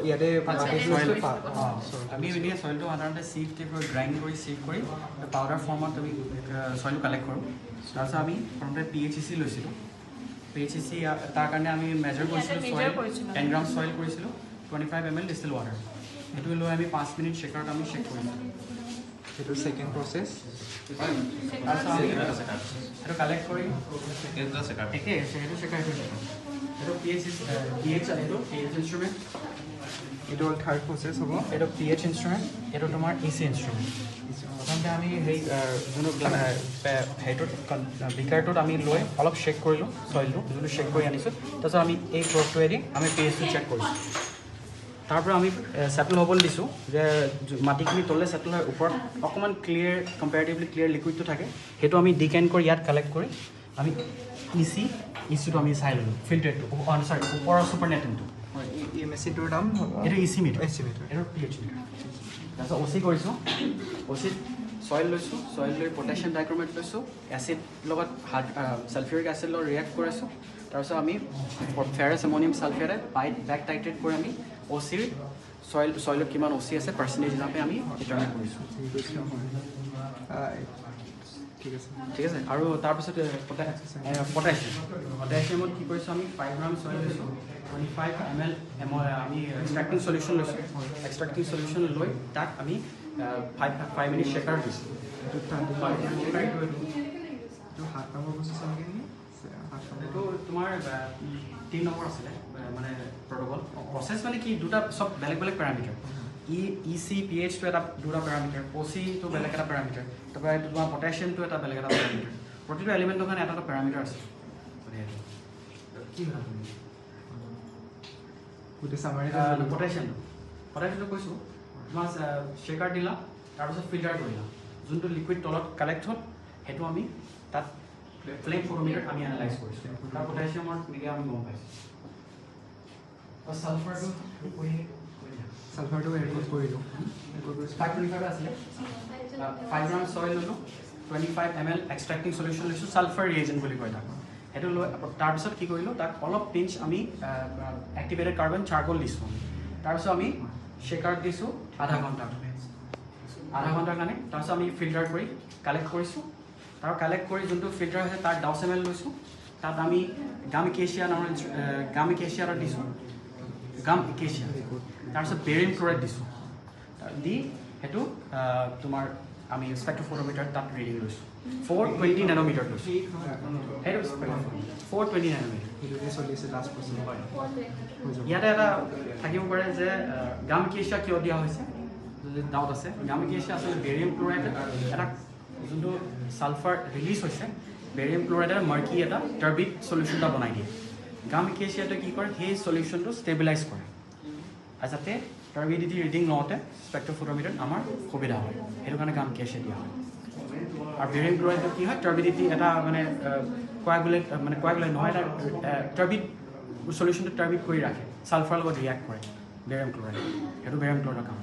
ইয়াতে আমি এনে সইলটো সাধাৰণতে চিফ গ্ৰাইণ্ড কৰি চিফ কৰি পাউডাৰ ফৰ্মত আমি সইলটো কালেক্ট কৰোঁ তাৰপিছত আমি প্ৰথমতে PHEC লৈছিলোঁ PHEC তাৰ কাৰণে আমি মেজাৰ কৰিছিলোঁ সইল 10 গ্ৰাম সইল কৰিছিলোঁ 25 ml ডিষ্টিল ৱাটাৰ সেইটো লৈ আমি 5 মিনিট শ্বেকাৰত আমি শ্বেক কৰিছিলোঁ সেইটো সেকেন্ড প্ৰসেস তাৰপিছত আমি সেইটো কালেক্ট কৰি একে সেইটো শ্বেকাৰ এইটো PH ইনষ্ট্ৰুমেণ্ট এইটো হ'ল থাৰ্ড প্ৰসেস হ'ব এইটো PH ইনষ্ট্ৰুমেণ্ট এইটো তোমাৰ EC ইনষ্ট্ৰুমেণ্ট প্ৰথমতে আমি সেই যোনটো সেইটোত বিকাৰটোত আমি লৈ অলপ শ্বেক কৰিলোঁ সইলটো যোনটো শ্বেক কৰি আনিছোঁ তাৰপিছত আমি এই প্ৰবটোৱেদি আমি PHটো চেক কৰিছোঁ তাৰপৰা আমি ছেটল হ'বলৈ দিছোঁ যে মাটিখিনি তললৈ ছেটল হয় ওপৰত অকণমান ক্লিয়াৰ কম্পেৰেটিভলি ক্লিয়াৰ লিকুইডটো থাকে সেইটো আমি ডিকেন কৰি ইয়াত কালেক্ট কৰি আমি ইচিটো আমি চাই ল'লোঁ ফিল্টাৰটো চৰি ওপৰৰ ছুপাৰ নেটিংটো এই মেচিনটোৰ নাম এইটো EC মিটাৰ EC মিটাৰ এইটো PH মিটাৰ তাৰপিছত OC কৰিছোঁ OCত সইল লৈছোঁ সইল লৈ পটাছিয়াম ডাইক্ৰমেট লৈছোঁ এচিড লগত ছালফিউৰিক এচিড লগত ৰিয়েক্ট কৰিছোঁ তাৰপিছত আমি ফেৰাছ এমনিয়াম ছালফেটে বেক টাইট্ৰেট কৰি আমি OCৰ সইলত কিমান OC আছে পাৰ্চেণ্টেজ হিচাপে আমি ডিটাৰমাইন কৰিছোঁ ঠিক আছে আৰু তাৰপিছত পটাছিয়ামত কি কৰিছোঁ আমি 5 গ্ৰাম সইল লৈছোঁ 25 ml আমি এক্সট্ৰাক্টিং সলিউশ্যন লৈছোঁ এক্সট্ৰাক্টিং সলিউশ্যন লৈ তাক আমি 5 মিনিট শ্বেকাৰ দিছোঁ এইটো তোমাৰ 3 নম্বৰ আছিলে মানে প্ৰট'কল প্ৰচেছ মানে কি দুটা চব বেলেগ বেলেগ পেৰামিটাৰ EC PHটো এটা দুটা পেৰামিটাৰ OCটো বেলেগ এটা পেৰামিটাৰ তাৰপৰা এইটো তোমাৰ পটাছিয়ামটো এটা বেলেগ এটা পেৰামিটাৰ প্ৰতিটো এলিমেণ্টৰ কাৰণে এটা এটা পেৰামিটাৰ আছে কি হয় পটাছিয়ামটো কৈছোঁ তোমাৰ শ্বেকাৰ দিলা তাৰপিছত ফিল্টাৰ কৰিলা যোনটো লিকুইড তলত কালেক্ট হ'ল সেইটো আমি তাত ফ্লেম ফটোমিটাৰ আমি এনালাইজ কৰিছোঁ তাৰ পটাছিয়ামৰ মিডিয়া আমি গম পাইছোঁ ছালফাৰটো এড কৰিলোঁ 525 আছিলে 5 গ্ৰাম সইল ল'লোঁ 25 ml এক্সট্ৰাক্টিং সলিউশ্যন লৈছোঁ ছালফাৰ ৰিয়েজেণ্ট বুলি কয় তাক সেইটো লৈ তাৰপিছত কি কৰিলোঁ তাক অলপ পিঞ্চ আমি এক্টিভেটেড কাৰ্বন চাৰ্কল দিছোঁ তাৰপিছত আমি শ্বেকাৰত দিছোঁ আধা ঘণ্টাৰ কাৰণে তাৰপিছত আমি ফিল্টাৰ কৰি কালেক্ট কৰিছোঁ তাৰ কালেক্ট কৰি যোনটো ফিল্টাৰ হৈছে তাৰ 10 ml লৈছোঁ তাত আমি গাম একেচিয়া দিছোঁ গাম একেচিয়া তাৰপিছত বেৰিয়াম ক্লৰাইড দিছোঁ দি সেইটো তোমাৰ আমি স্পেক্ট্ৰোফটোমিটাৰ তাত ৰিডিং লৈছোঁ 420 নেনোমিটাৰ লৈছোঁ সেইটো 420 নেনোমিটাৰ ইয়াতে এটা থাকিব পাৰে যে গাম একেচিয়া কিয় দিয়া হৈছে যদি ডাউট আছে গাম একেচিয়া আচলতে বেৰিয়াম ক্লৰাইড এটা যোনটো ছালফাৰ ৰিলিজ হৈছে বেৰিয়াম ক্লৰাইডে মাৰ্কি এটা টাৰ্বিড সলিউশ্যন এটা বনাই দিয়ে গাম একেচিয়াটোৱে কি কৰে সেই সলিউশ্যনটো ষ্টেবিলাইজ কৰে আৰু যাতে টাৰ্বিডিটি ৰিডিং লওঁতে স্পেক্ট্ৰোফটোমিটাৰত আমাৰ সুবিধা হয় সেইটো কাৰণে গাম একেচিয়া দিয়া হয় আৰু বেৰিয়াম ক্লৰাইডটো কি হয় টাৰ্বিডিটি এটা মানে কোৱাগুলেট নহয় এটা টাৰ্বিড সলিউশ্যনটো টাৰ্বিড কৰি ৰাখে ছালফাৰৰ লগত ৰিয়েক্ট কৰে বেৰিয়াম ক্লৰাইড সেইটো বেৰিয়াম ক্লৰাইডৰ কাম